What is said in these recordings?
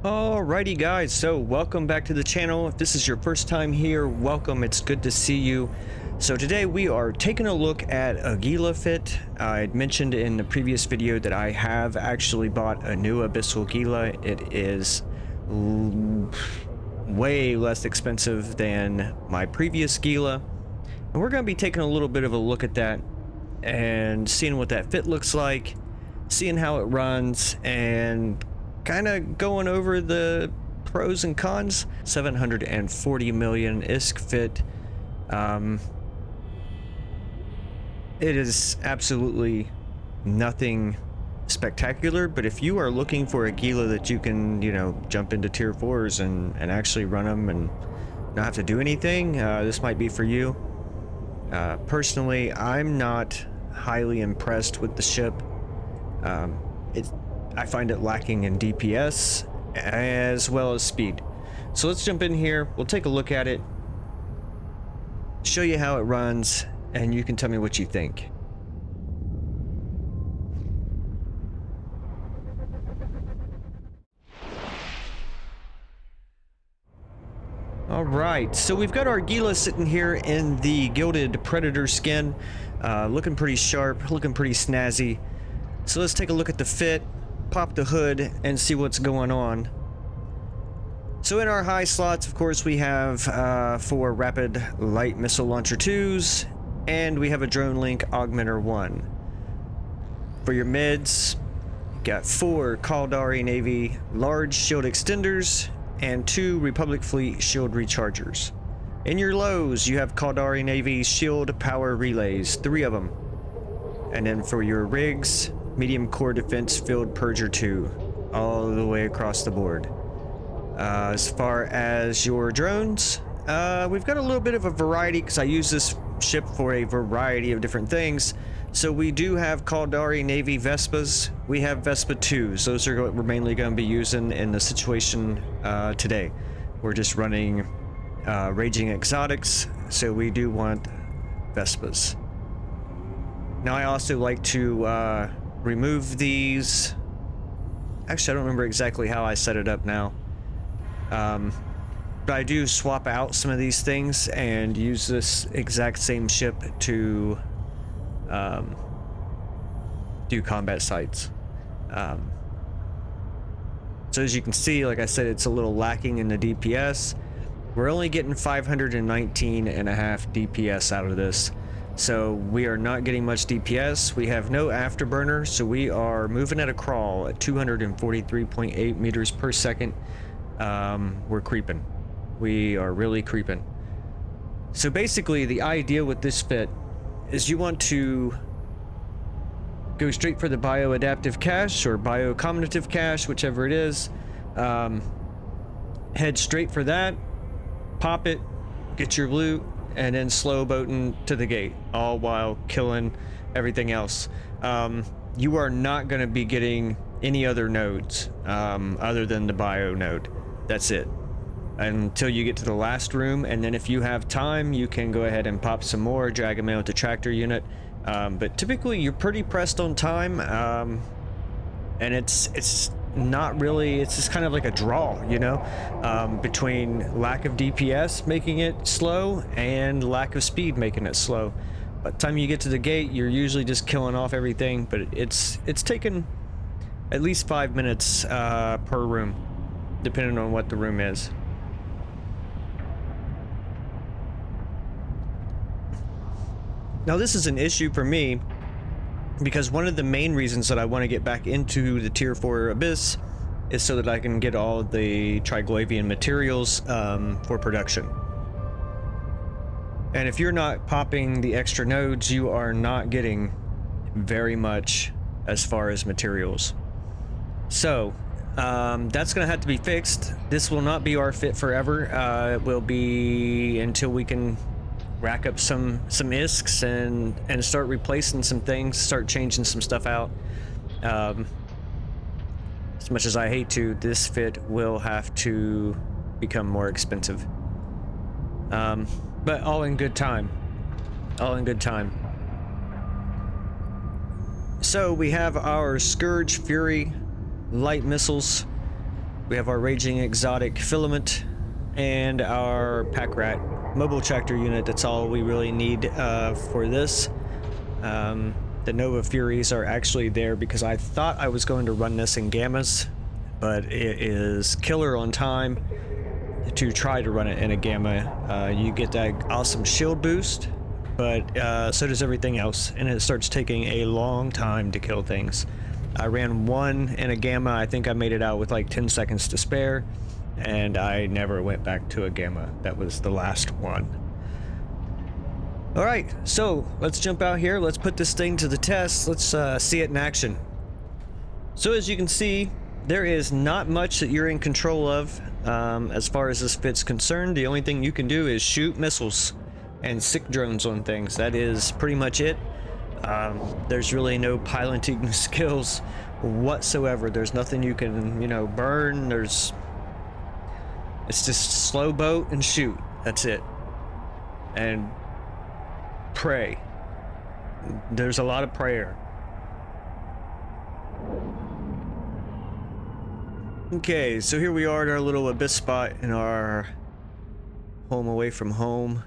Alrighty guys, so welcome back to the channel. If this is your first time here, welcome. It's good to see you. So today we are taking a look at a Gila fit. I had mentioned in the previous video that I have actually bought a new abyssal Gila. It is way less expensive than my previous Gila. And we're going to be taking a little bit of a look at that and seeing what that fit looks like, seeing how it runs, and kind of going over the pros and cons. 740 million ISK fit. It is absolutely nothing spectacular, but if you are looking for a Gila that you can, jump into tier 4s and actually run them and not have to do anything, this might be for you. Personally, I'm not highly impressed with the ship. I find it lacking in DPS as well as speed. So let's jump in here. We'll take a look at it, show you how it runs, and you can tell me what you think. All right, so we've got our Gila sitting here in the gilded predator skin, looking pretty sharp, looking pretty snazzy. So let's take a look at the fit, pop the hood, and see what's going on. So in our high slots, of course, we have 4 rapid light missile launcher 2s, and we have a drone link augmenter 1. For your mids, you got 4 Caldari Navy large shield extenders and 2 Republic Fleet shield rechargers. In your lows, you have Caldari Navy shield power relays, 3 of them. And then for your rigs, medium core defense field purger 2, all the way across the board. As far as your drones, we've got a little bit of a variety because I use this ship for a variety of different things. So we do have Caldari Navy Vespas. We have Vespa 2s. Those are what we're mainly going to be using in the situation today. We're just running Raging Exotics, so we do want Vespas. Now I also like to remove these. Actually, I don't remember exactly how I set it up now. But I do swap out some of these things and use this exact same ship to do combat sites. So as you can see, like I said, it's a little lacking in the DPS. We're only getting 519.5 DPS out of this. So we are not getting much DPS. We have no afterburner, so we are moving at a crawl at 243.8 meters per second. We're creeping. We are really creeping. So basically, the idea with this fit is you want to go straight for the bioadaptive cache or biocognitive cache, whichever it is. Head straight for that, pop it, get your loot, and then slow boating to the gate, all while killing everything else. You are not going to be getting any other nodes other than the bio node. That's it until you get to the last room, and then if you have time, you can go ahead and pop some more, drag them out with the tractor unit. But typically you're pretty pressed on time, and it's not really, it's just kind of like a draw, between lack of DPS making it slow and lack of speed making it slow. By the time you get to the gate, you're usually just killing off everything, but it's taken at least 5 minutes per room, depending on what the room is. Now this is an issue for me because one of the main reasons that I want to get back into the tier 4 abyss is so that I can get all the Triglavian materials for production. And if you're not popping the extra nodes, you are not getting very much as far as materials. So that's gonna have to be fixed. This will not be our fit forever. It will be until we can rack up some ISKs and start replacing some things, start changing some stuff out. As much as I hate to, this fit will have to become more expensive. But all in good time. All in good time. So we have our Scourge Fury light missiles. We have our Raging Exotic Filament and our Pack Rat mobile tractor unit. That's all we really need for this. The Nova Furies are actually there because I thought I was going to run this in Gammas, but it is killer on time to try to run it in a Gamma. You get that awesome shield boost, but so does everything else, and it starts taking a long time to kill things. I ran one in a Gamma. I think I made it out with like 10 seconds to spare, and I never went back to a Gamma. That was the last one. All right, so let's jump out here. Let's put this thing to the test. Let's see it in action. So as you can see, there is not much that you're in control of as far as this fit's concerned. The only thing you can do is shoot missiles and sick drones on things. That is pretty much it. There's really no piloting skills whatsoever. There's nothing you can, you know, burn. It's just slow boat and shoot. That's it. And pray. There's a lot of prayer. Okay, so here we are at our little abyss spot in our home away from home.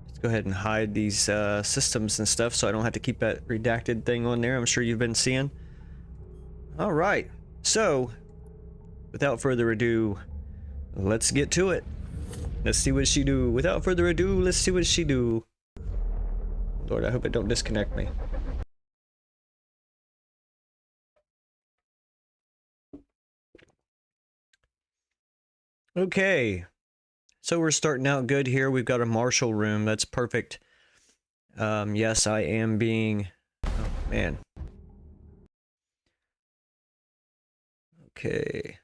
Let's go ahead and hide these systems and stuff so I don't have to keep that redacted thing on there I'm sure you've been seeing. Alright, so without further ado, let's get to it. Let's see what she do. Without further ado, let's see what she do. Lord, I hope it don't disconnect me. Okay, so we're starting out good here. We've got a Marshall room. That's perfect. Yes, I am being... Oh, man. Okay.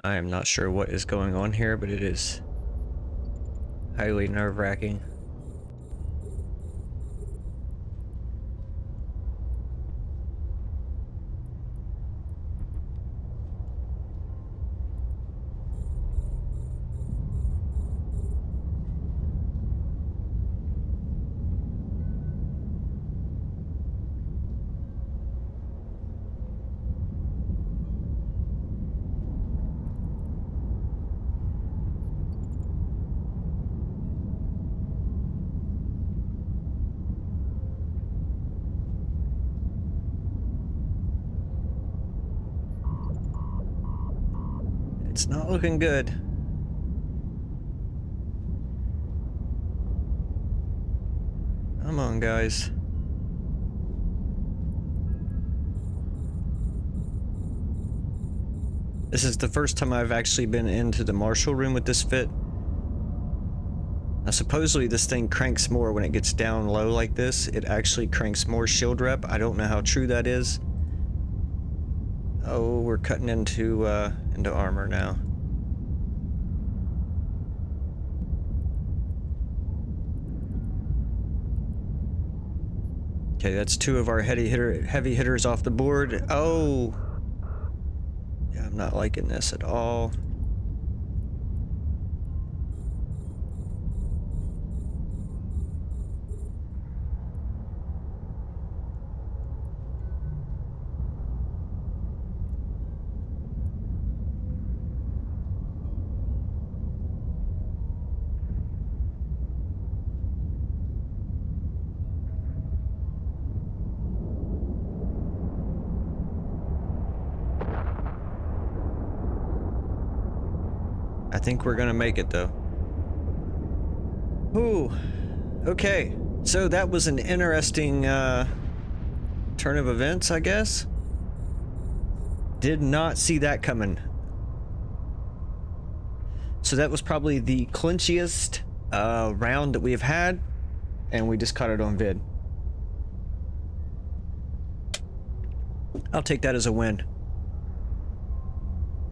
I am not sure what is going on here, but it is highly nerve-wracking. It's not looking good. Come on, guys. This is the first time I've actually been into the Marshall room with this fit. Now, supposedly this thing cranks more when it gets down low like this. It actually cranks more shield rep. I don't know how true that is. Oh, we're cutting into armor now. Okay, that's two of our heavy hitters off the board. Oh, yeah, I'm not liking this at all. I think we're gonna make it though. Ooh, okay. So that was an interesting turn of events, I guess. Did not see that coming. So that was probably the clinchiest round that we have had, and we just caught it on vid. I'll take that as a win.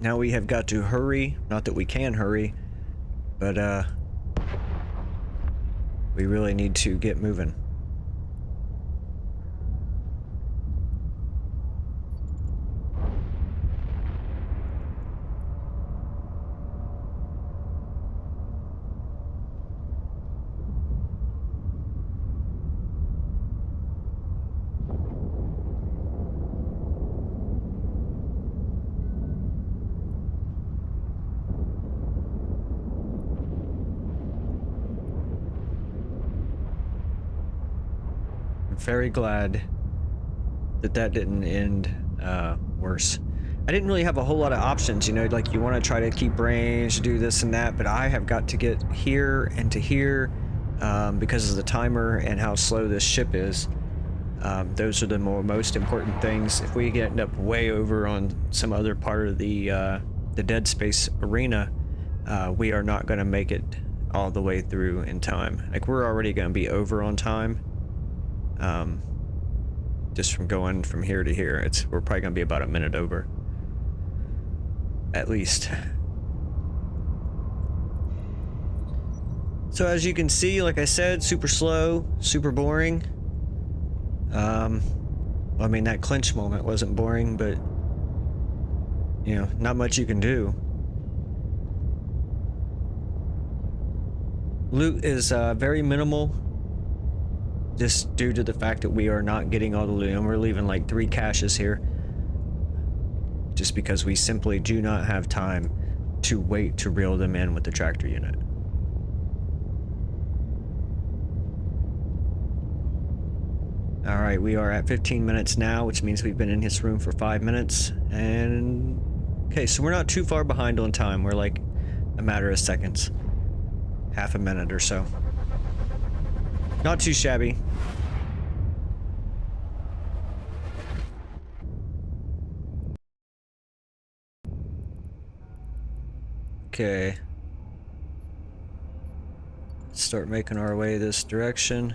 Now we have got to hurry. Not that we can hurry, but we really need to get moving. very glad that that didn't end worse. I didn't really have a whole lot of options, you know, like you want to try to keep range, do this and that, but I have got to get here and to here because of the timer and how slow this ship is. Those are the most important things. If we end up way over on some other part of the dead space arena, we are not going to make it all the way through in time. Like, we're already going to be over on time. Just from going from here to here, we're probably going to be about a minute over. At least. So as you can see, like I said, super slow, super boring. I mean, that clinch moment wasn't boring, but, you know, not much you can do. Loot is very minimal, just due to the fact that we are not getting all the loot, and we're leaving like 3 caches here. Just because we simply do not have time to wait to reel them in with the tractor unit. Alright, we are at 15 minutes now, which means we've been in this room for 5 minutes. And okay, so we're not too far behind on time. We're like a matter of seconds. Half a minute or so. Not too shabby. Okay. Let's start making our way this direction.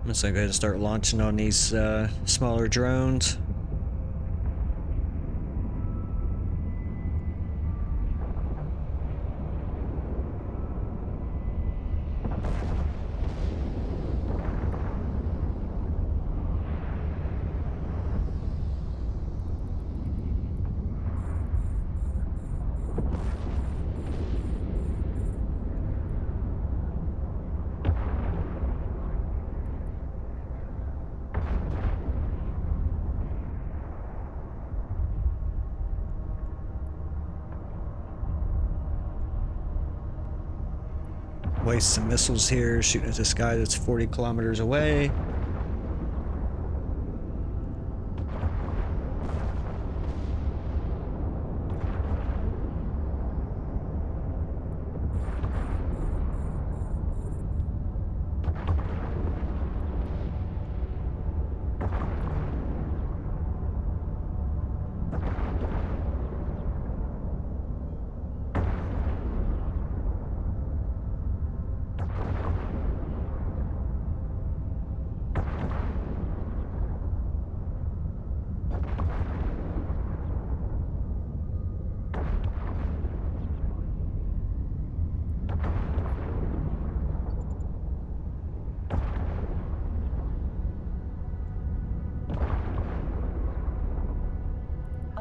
Looks like I gotta start launching on these smaller drones. Waste some missiles here, shooting at this guy that's 40 kilometers away.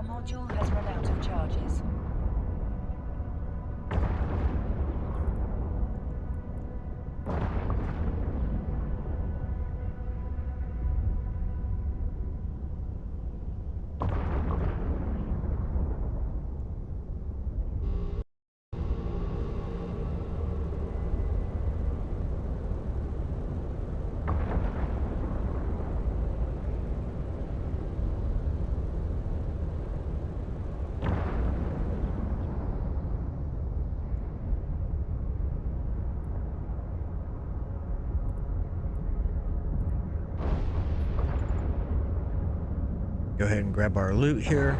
Module has run out of charges. Go ahead and grab our loot here.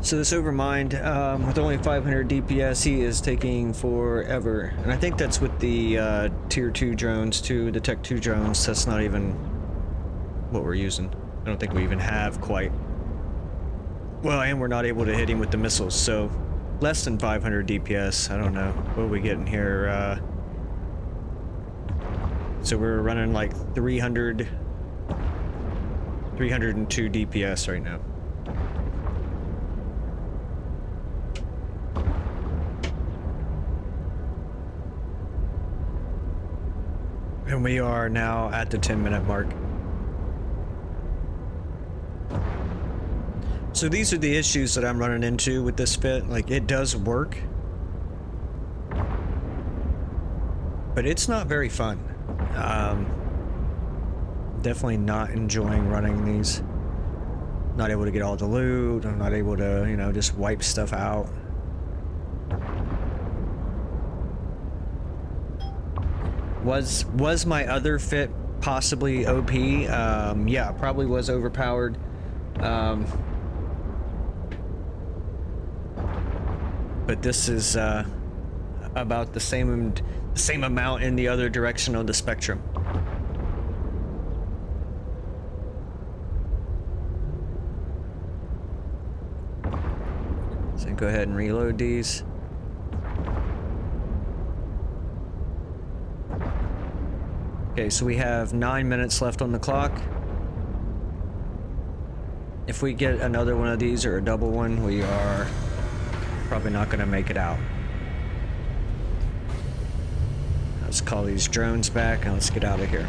So this Overmind, with only 500 DPS, he is taking forever. And I think that's with the tier 2 drones too, the tech 2 drones. That's not even what we're using. I don't think we even have quite. Well, and we're not able to hit him with the missiles, so less than 500 DPS. I don't know. What are we getting here? So we're running like 302 DPS right now. And we are now at the 10-minute mark. So these are the issues that I'm running into with this fit. Like, it does work, but it's not very fun. Definitely not enjoying running these. Not able to get all the loot. I'm not able to, you know, just wipe stuff out. Was my other fit possibly OP? Yeah, probably was overpowered. But this is about the same amount in the other direction of the spectrum. So go ahead and reload these. Okay, so we have 9 minutes left on the clock. If we get another one of these or a double one, we are probably not going to make it out. Let's call these drones back and let's get out of here.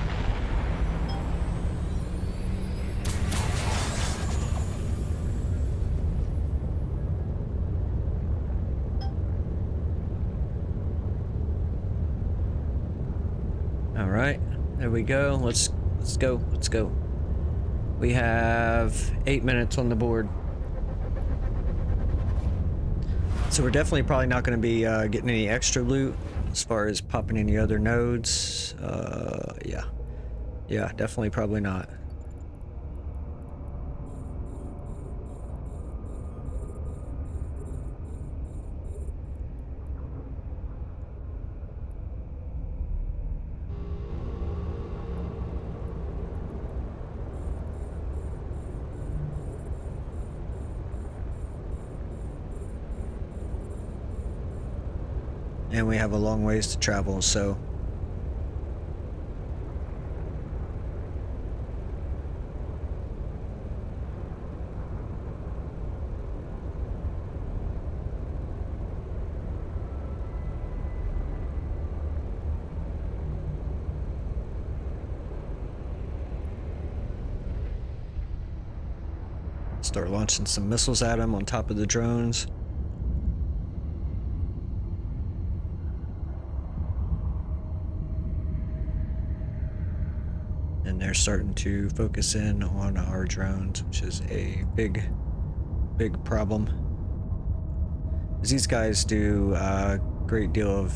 All right, there we go. Let's go. We have 8 minutes on the board. So we're definitely probably not going to be getting any extra loot as far as popping any other nodes. Yeah, definitely probably not. And we have a long ways to travel, so start launching some missiles at them on top of the drones. And they're starting to focus in on our drones, which is a big problem. These guys do a great deal of,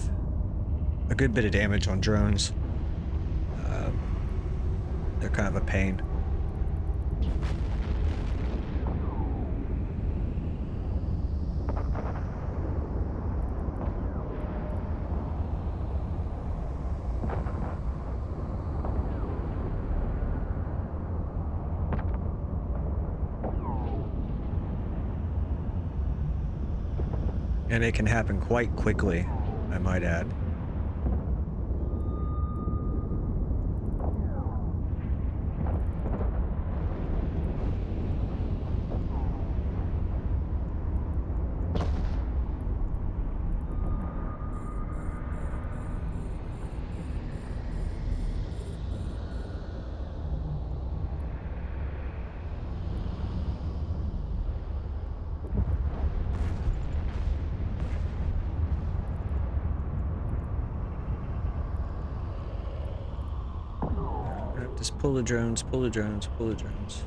a good bit of damage on drones. They're kind of a pain. And it can happen quite quickly, I might add. Just pull the drones, pull the drones, pull the drones.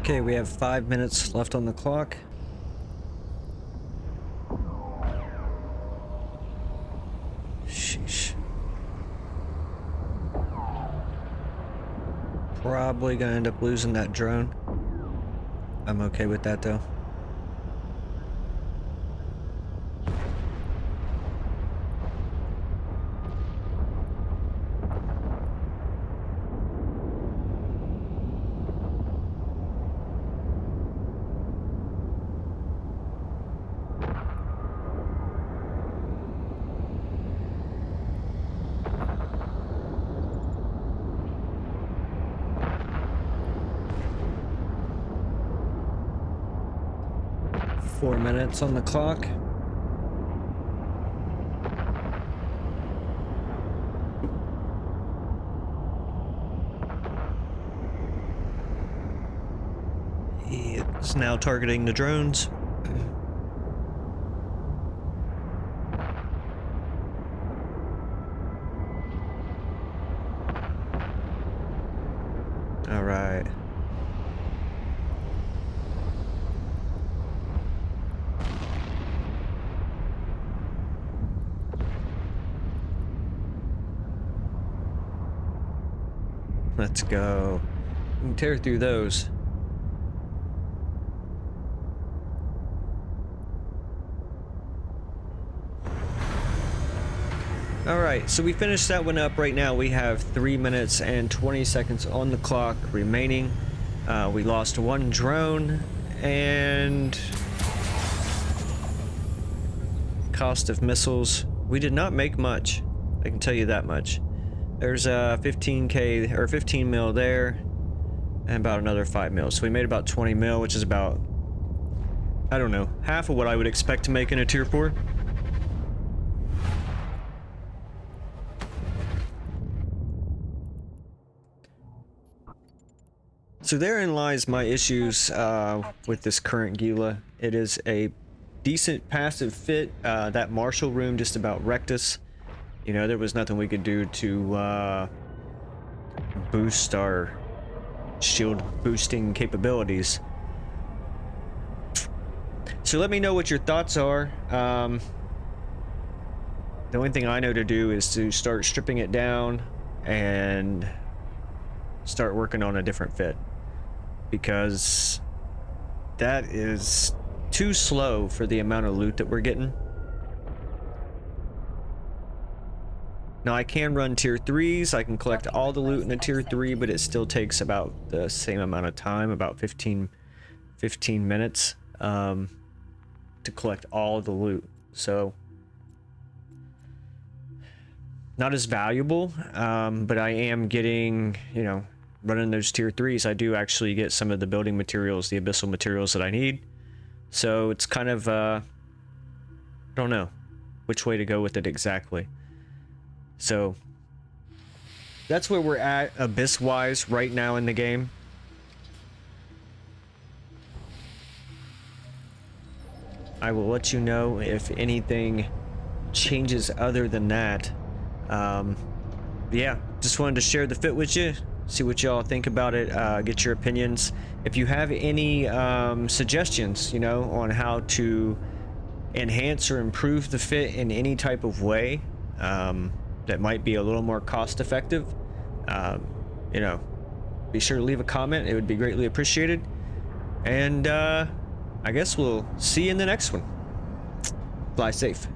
Okay, we have 5 minutes left on the clock. Sheesh. Probably gonna end up losing that drone. I'm okay with that though. Four minutes on the clock. It's now targeting the drones. All right. Let's go. We can tear through those. Alright, so we finished that one up. Right now we have 3 minutes and 20 seconds on the clock remaining. We lost one drone, and cost of missiles, we did not make much. I can tell you that much. There's 15k or 15 mil there, and about another 5 mil. So we made about 20 mil, which is about, I don't know, half of what I would expect to make in a tier 4. So therein lies my issues with this current Gila. It is a decent passive fit. That Marshall room just about wrecked us. You know, there was nothing we could do to boost our shield boosting capabilities. So let me know what your thoughts are. The only thing I know to do is to start stripping it down and start working on a different fit, because that is too slow for the amount of loot that we're getting. Now I can run tier 3s, I can collect all the loot in a tier 3, but it still takes about the same amount of time, about 15 minutes to collect all the loot. So not as valuable, but I am getting, you know, running those tier 3s, I do actually get some of the building materials, the abyssal materials that I need. So it's kind of, I don't know which way to go with it exactly. So that's where we're at abyss-wise right now in the game. I will let you know if anything changes other than that. Yeah, just wanted to share the fit with you. See what y'all think about it, get your opinions. If you have any suggestions, you know, on how to enhance or improve the fit in any type of way that might be a little more cost effective, you know, be sure to leave a comment. It would be greatly appreciated. And I guess we'll see you in the next one. Fly safe.